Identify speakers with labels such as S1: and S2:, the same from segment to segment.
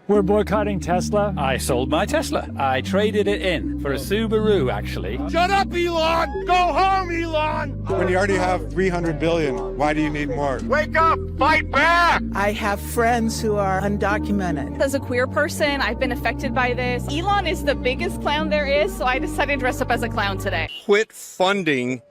S1: We're boycotting Tesla.
S2: I sold my Tesla. I traded it in for a Subaru, actually.
S3: Shut up, Elon! Go home, Elon!
S4: When you already have 300 billion, why do you need more?
S3: Wake up! Fight back!
S5: I have friends who are undocumented.
S6: As a queer person, I've been affected by this. Elon is the biggest clown there is, so I decided to dress up as a clown today.
S3: Quit funding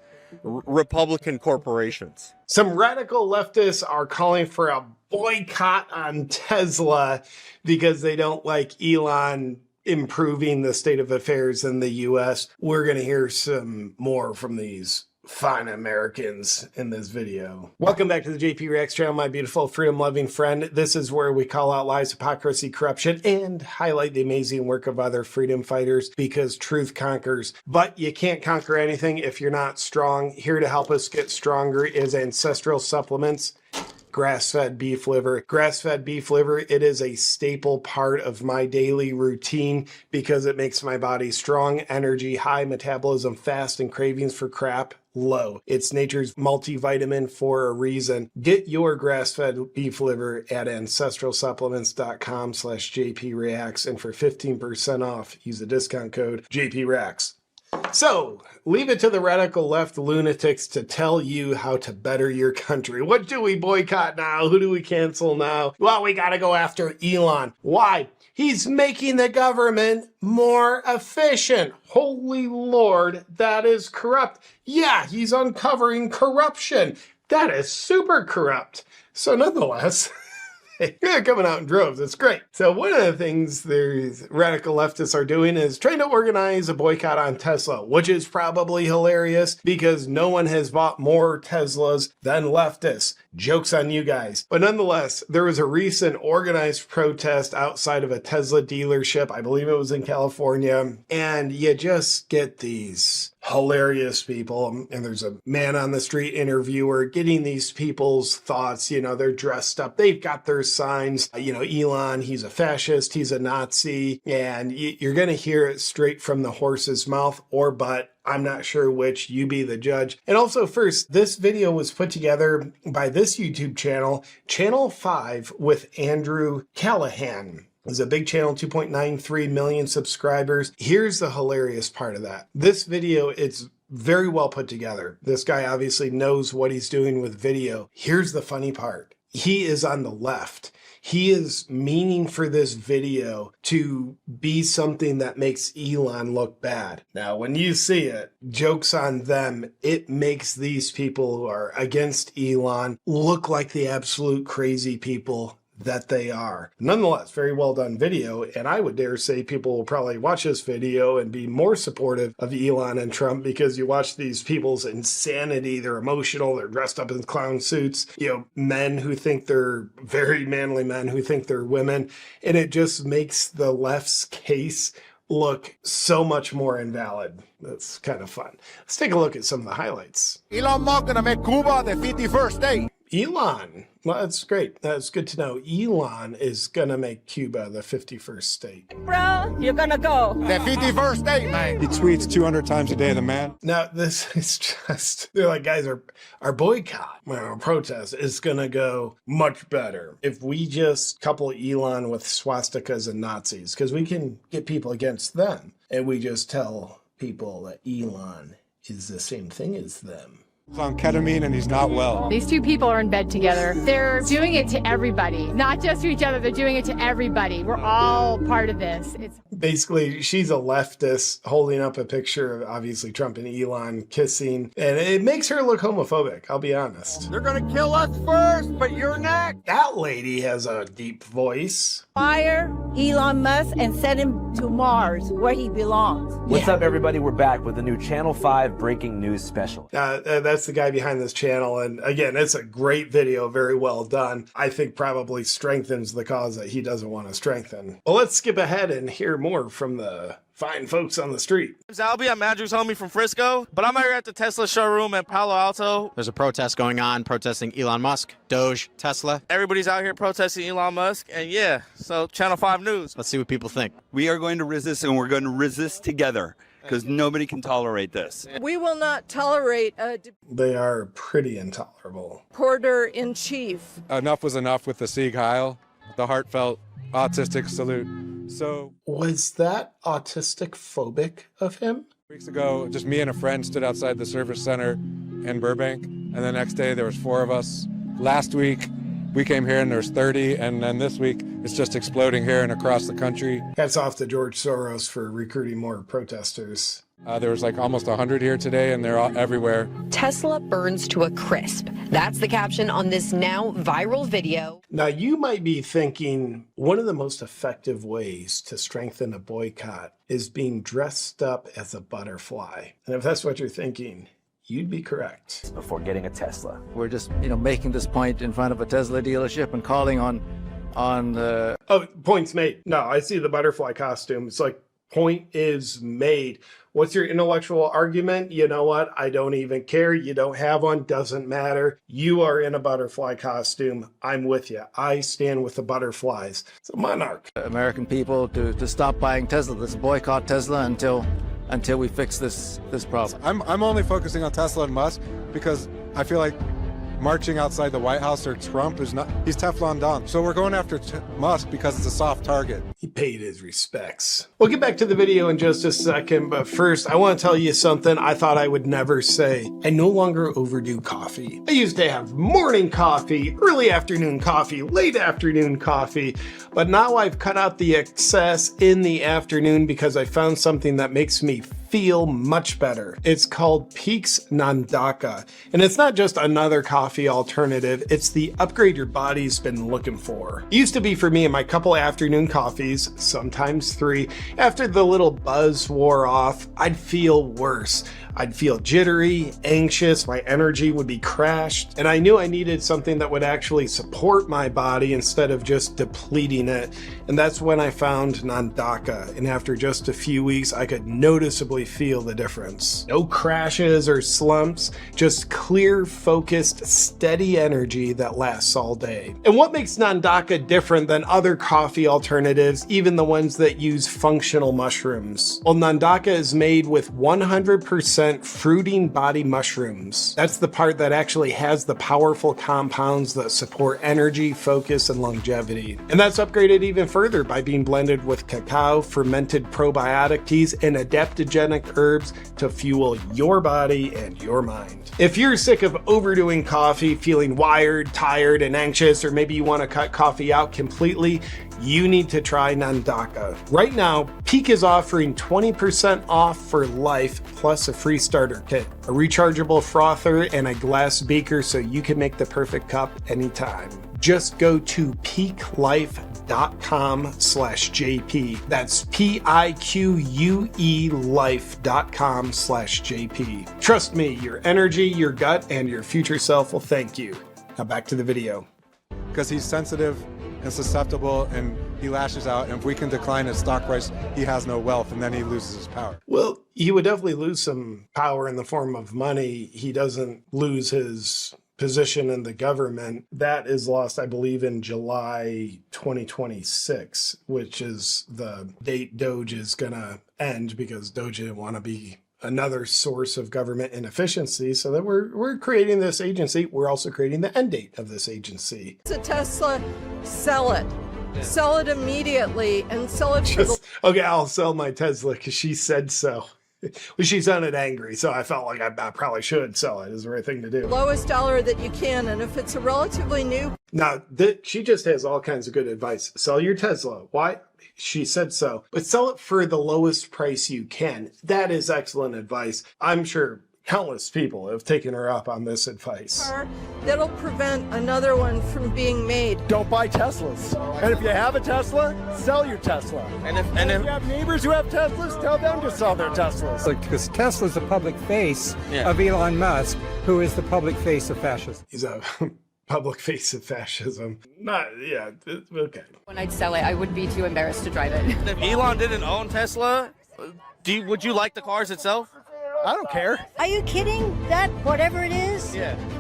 S3: Republican corporations.
S7: Some radical leftists are calling for a boycott on Tesla because they don't like Elon improving the state of affairs in the U.S. We're going to hear some more from these fine Americans in this video. Welcome back to the JP Reacts channel, my beautiful freedom-loving friend. This is where we call out lies, hypocrisy, corruption, and highlight the amazing work of other freedom fighters because truth conquers. But you can't conquer anything if you're not strong. Here to help us get stronger is Ancestral Supplements. Grass-fed beef liver. Grass-fed beef liver, it is a staple part of my daily routine because it makes my body strong, energy high, metabolism fast, and cravings for crap low. It's nature's multivitamin for a reason. Get your grass-fed beef liver at ancestralsupplements.com/JPReacts, and for 15% off, use the discount code JPReacts. So, leave it to the radical left lunatics to tell you how to better your country. What do we boycott now? Who do we cancel now? Well, we gotta go after Elon. Why? He's making the government more efficient. Holy Lord, that is corrupt. Yeah, he's uncovering corruption. That is super corrupt. So nonetheless, they're coming out in droves. It's great. So one of the things these radical leftists are doing is trying to organize a boycott on Tesla, which is probably hilarious because no one has bought more Teslas than leftists. Joke's on you guys. But nonetheless, there was a recent organized protest outside of a Tesla dealership. I believe it was in California. And you just get these hilarious people. And there's a man on the street interviewer getting these people's thoughts. You know, they're dressed up. They've got their signs. You know, Elon, he's a fascist. He's a Nazi. And you're going to hear it straight from the horse's mouth or butt. I'm not sure which, you be the judge. And also first, this video was put together by this YouTube channel, Channel 5 with Andrew Callahan. It's a big channel, 2.93 million subscribers. Here's the hilarious part of that. This video, it's very well put together. This guy obviously knows what he's doing with video. Here's the funny part. He is on the left. He is meaning for this video to be something that makes Elon look bad. Now, when you see it, joke's on them. It makes these people who are against Elon look like the absolute crazy people that they are. Nonetheless, very well done video, and I would dare say people will probably watch this video and be more supportive of Elon and Trump because you watch these people's insanity. They're emotional, they're dressed up in clown suits, you know, men who think they're very manly men who think they're women, and it just makes the left's case look so much more invalid. That's kind of fun. Let's take a look at some of the highlights.
S3: Elon Musk gonna make Cuba the 51st state.
S7: Elon, well, that's great. That's good to know. Elon is going to make Cuba the 51st state.
S6: Bro, you're gonna go.
S3: The 51st state, man.
S4: He tweets 200 times a day, the man.
S7: Now, this is just, they're like, guys, our boycott, our protest is going to go much better if we just couple Elon with swastikas and Nazis, because we can get people against them. And we just tell people that Elon is the same thing as them.
S4: He's on ketamine and he's not well.
S8: These two people are in bed together. They're doing it to everybody, not just to each other. They're doing it to everybody. We're all part of this. It's
S7: basically, she's a leftist holding up a picture of obviously Trump and Elon kissing, and it makes her look homophobic, I'll be honest.
S3: They're gonna kill us first, but you're next.
S7: That lady has a deep voice.
S5: Fire Elon Musk and send him to Mars where he belongs.
S9: What's up, everybody? We're back with the new Channel 5 breaking news special.
S7: That's the guy behind this channel, and again, it's a great video, very well done. I think probably strengthens the cause that he doesn't want to strengthen. Well, let's skip ahead and hear more from the fine folks on the street.
S10: Albie, I'm Andrew's homie from Frisco, but I'm out here at the Tesla showroom in Palo Alto.
S11: There's a protest going on, protesting Elon Musk, Doge, Tesla.
S10: Everybody's out here protesting Elon Musk, and yeah, so Channel 5 News.
S11: Let's see what people think.
S12: We are going to resist, and we're going to resist together, because nobody can tolerate this.
S13: We will not tolerate a
S7: They are pretty intolerable.
S13: reporter-in-chief.
S4: Enough was enough with the Sieg Heil. the heartfelt autistic salute. So
S7: Was that autistic phobic of him?
S4: weeks ago, just me and a friend stood outside the service center in Burbank, and the next day there was 4 of us. Last week we came here and there's 30, and then this week it's just exploding here and across the country.
S7: Hats off to George Soros for recruiting more protesters.
S4: There was like almost 100 here today, and they're all everywhere.
S1: Tesla burns to a crisp. That's the caption on this now viral video.
S7: Now, you might be thinking one of the most effective ways to strengthen a boycott is being dressed up as a butterfly. And if that's what you're thinking, you'd be correct.
S9: Before getting a Tesla.
S14: We're just, making this point in front of a Tesla dealership and calling on the...
S7: Oh, point's made. No, I see the butterfly costume. It's like, point is made. What's your intellectual argument? You know what? I don't even care. You don't have one. Doesn't matter. You are in a butterfly costume. I'm with you. I stand with the butterflies. It's a monarch.
S14: American people to stop buying Tesla. Let's boycott Tesla until we fix this problem.
S4: I'm only focusing on Tesla and Musk because I feel like marching outside the White House or Trump is not, he's Teflon Don. So we're going after Musk because it's a soft target.
S7: He paid his respects. We'll get back to the video in just a second, but first I want to tell you something I thought I would never say. I no longer overdo coffee. I used to have morning coffee, early afternoon coffee, late afternoon coffee, but now I've cut out the excess in the afternoon because I found something that makes me feel much better. It's called Pique's Nandaka, and it's not just another coffee alternative, it's the upgrade your body's been looking for. It used to be for me in my couple afternoon coffees, sometimes 3, after the little buzz wore off, I'd feel worse. I'd feel jittery, anxious, my energy would be crashed, and I knew I needed something that would actually support my body instead of just depleting it. And that's when I found Nandaka, and after just a few weeks, I could noticeably feel the difference. No crashes or slumps, just clear, focused, steady energy that lasts all day. And what makes Nandaka different than other coffee alternatives, even the ones that use functional mushrooms? Well, Nandaka is made with 100% fruiting body mushrooms. That's the part that actually has the powerful compounds that support energy, focus, and longevity. And that's upgraded even further by being blended with cacao, fermented probiotic teas, and adaptogenic herbs to fuel your body and your mind. If you're sick of overdoing coffee, feeling wired, tired, and anxious, or maybe you want to cut coffee out completely, you need to try Nandaka. Right now, Pique is offering 20% off for life plus a free starter kit, a rechargeable frother, and a glass beaker so you can make the perfect cup anytime. Just go to piquelife.com/JP. That's PIQUE life.com/JP. Trust me, your energy, your gut, and your future self will thank you. Now back to the video.
S4: Because he's sensitive and susceptible and he lashes out, and if we can decline his stock price, he has no wealth, and then he loses his power.
S7: Well, he would definitely lose some power in the form of money. He doesn't lose his position in the government. That is lost, I believe, in July 2026, which is the date Doge is gonna end, because Doge didn't want to be another source of government inefficiency. So that we're creating this agency. We're also creating the end date of this agency.
S13: It's a Tesla, sell it. Sell it immediately and sell it for the...
S7: Okay, I'll sell my Tesla because she said so. Well, she sounded angry, so I felt like I probably should sell it. It's the right thing to do.
S13: Lowest dollar that you can, and if it's a relatively new...
S7: Now, she just has all kinds of good advice. Sell your Tesla. Why? She said so. But sell it for the lowest price you can. That is excellent advice. I'm sure countless people have taken her up on this advice.
S13: That'll prevent another one from being made.
S15: Don't buy Teslas. And if you have a Tesla, sell your Tesla. And if you have neighbors who have Teslas, tell them to sell their Teslas.
S16: Because Tesla's the public face of Elon Musk, who is the public face of fascism.
S7: He's a public face of fascism. Okay.
S1: When I'd sell it, I would be too embarrassed to drive it.
S10: If Elon didn't own Tesla, would you like the cars itself?
S15: I don't care.
S5: Are you kidding? That, whatever it is,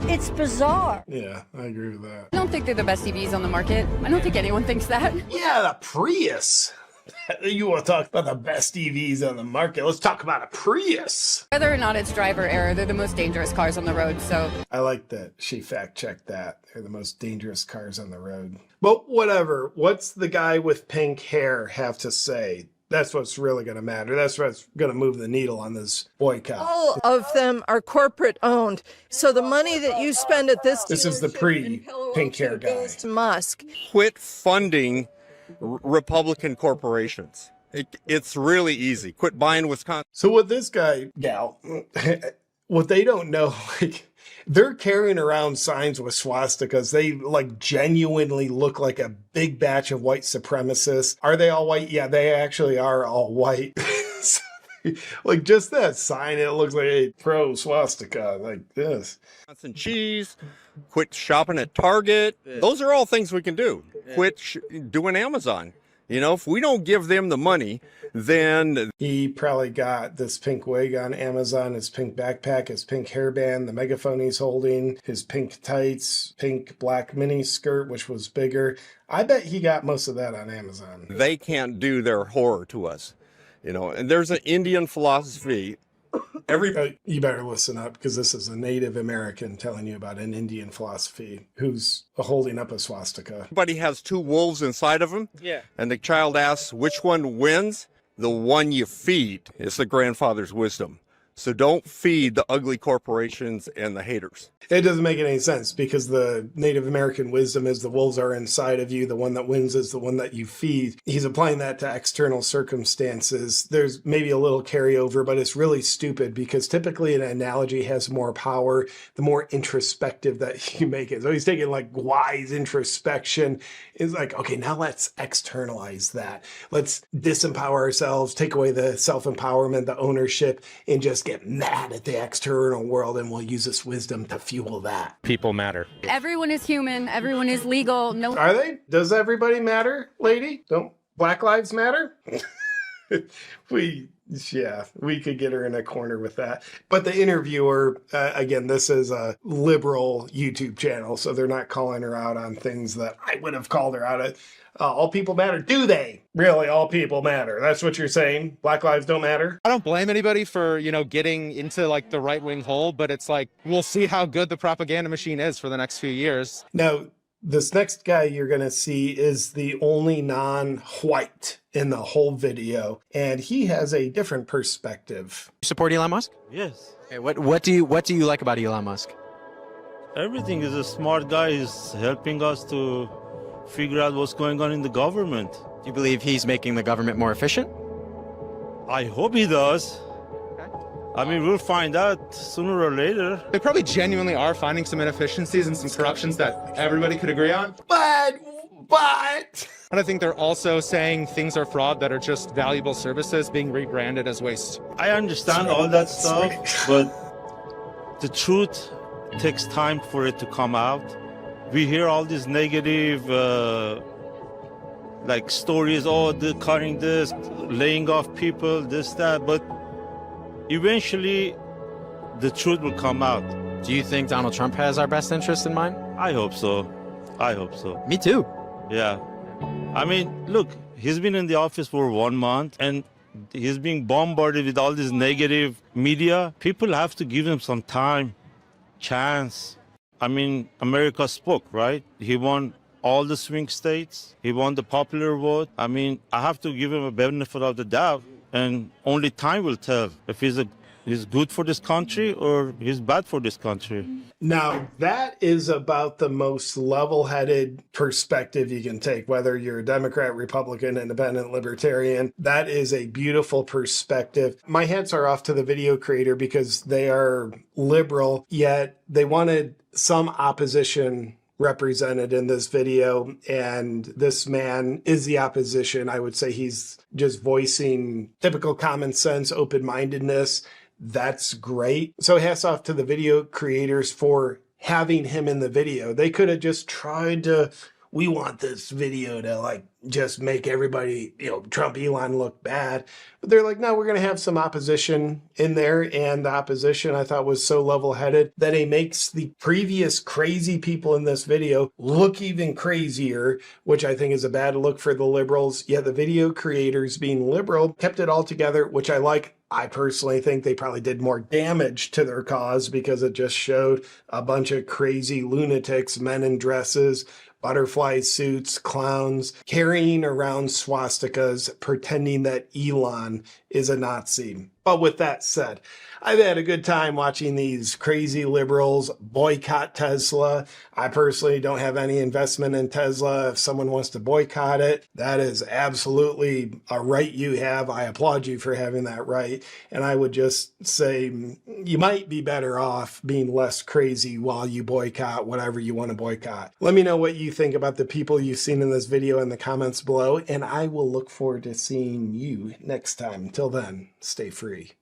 S5: it's bizarre.
S7: Yeah, I agree with that.
S1: I don't think they're the best EVs on the market. I don't think anyone thinks that.
S7: Yeah, the Prius. You want to talk about the best EVs on the market? Let's talk about a Prius.
S17: Whether or not it's driver error, they're the most dangerous cars on the road, so.
S7: I like that she fact-checked that. They're the most dangerous cars on the road. But whatever. What's the guy with pink hair have to say? That's what's really going to matter. That's what's going to move the needle on this boycott.
S13: All of them are corporate owned. So the money that you spend at this
S7: is the pre-pink hair guy.
S13: goes to Musk.
S3: Quit funding Republican corporations. It's really easy. Quit buying Wisconsin.
S7: So what this gal, what they don't know, like, they're carrying around signs with swastikas. They like genuinely look like a big batch of white supremacists. Are they all white? Yeah, they actually are all white. Like just that sign, it looks like a pro swastika like this.
S3: Wisconsin cheese. Quit shopping at Target. Those are all things we can do. Quit doing Amazon. You know, if we don't give them the money, then...
S7: He probably got this pink wig on Amazon, his pink backpack, his pink hairband, the megaphone he's holding, his pink tights, pink black mini skirt, which was bigger. I bet he got most of that on Amazon.
S3: They can't do their horror to us. You know, and there's an Indian philosophy.
S7: You better listen up, because this is a Native American telling you about an Indian philosophy who's holding up a swastika.
S3: Everybody has two wolves inside of them.
S10: Yeah.
S3: And the child asks, which one wins? The one you feed is the grandfather's wisdom. So don't feed the ugly corporations and the haters.
S7: It doesn't make any sense, because the Native American wisdom is the wolves are inside of you. The one that wins is the one that you feed. He's applying that to external circumstances. There's maybe a little carryover, but it's really stupid, because typically an analogy has more power the more introspective that you make it. So he's taking like wise introspection. It's like, okay, now let's externalize that. Let's disempower ourselves, take away the self-empowerment, the ownership, and just get mad at the external world, and we'll use this wisdom to fuel that.
S18: People matter.
S17: Everyone is human. Everyone is legal. No.
S7: Are they? Does everybody matter, lady? Don't Black Lives Matter? We could get her in a corner with that. But the interviewer, again, this is a liberal YouTube channel, so they're not calling her out on things that I would have called her out at. All people matter. Do they? Really, all people matter. That's what you're saying? Black lives don't matter?
S18: I don't blame anybody for, getting into like the right-wing hole, but it's like, we'll see how good the propaganda machine is for the next few years.
S7: Now, this next guy you're going to see is the only non-white in the whole video, and he has a different perspective.
S11: You support Elon Musk?
S10: Yes.
S11: Okay, what do you like about Elon Musk?
S10: Everything. Is a smart guy. He's helping us to figure out what's going on in the government.
S11: Do you believe he's making the government more efficient?
S10: I hope he does. I mean, we'll find out sooner or later.
S18: They probably genuinely are finding some inefficiencies and some corruptions that everybody could agree on.
S7: But...
S18: And I think they're also saying things are fraud that are just valuable services being rebranded as waste.
S10: I understand all that stuff, but the truth takes time for it to come out. We hear all these negative stories, they're cutting this, laying off people, this, that, but eventually the truth will come out.
S11: Do you think Donald Trump has our best interest in mind?
S10: I hope so. I hope so.
S11: Me too.
S10: Yeah. I mean, look, he's been in the office for 1 month and he's being bombarded with all this negative media. People have to give him some time, chance. I mean, America spoke, right? He won all the swing states. He won the popular vote. I mean, I have to give him a benefit of the doubt, and only time will tell if he's good for this country or he's bad for this country.
S7: Now, that is about the most level-headed perspective you can take, whether you're a Democrat, Republican, Independent, Libertarian. That is a beautiful perspective. My hats are off to the video creator, because they are liberal, yet they wanted some opposition represented in this video, and this man is the opposition. I would say he's just voicing typical common sense, open-mindedness. That's great. So hats off to the video creators for having him in the video. They could have just tried to we want this video to like just make everybody, Trump Elon look bad. But they're like, no, we're going to have some opposition in there. And the opposition I thought was so level-headed that it makes the previous crazy people in this video look even crazier, which I think is a bad look for the liberals. Yet the video creators, being liberal, kept it all together, which I like. I personally think they probably did more damage to their cause because it just showed a bunch of crazy lunatics, men in dresses, butterfly suits, clowns, carrying around swastikas, pretending that Elon is a Nazi. But with that said, I've had a good time watching these crazy liberals boycott Tesla. I personally don't have any investment in Tesla. If someone wants to boycott it, that is absolutely a right you have. I applaud you for having that right. And I would just say you might be better off being less crazy while you boycott whatever you want to boycott. Let me know what you think about the people you've seen in this video in the comments below, and I will look forward to seeing you next time. Till then, stay free.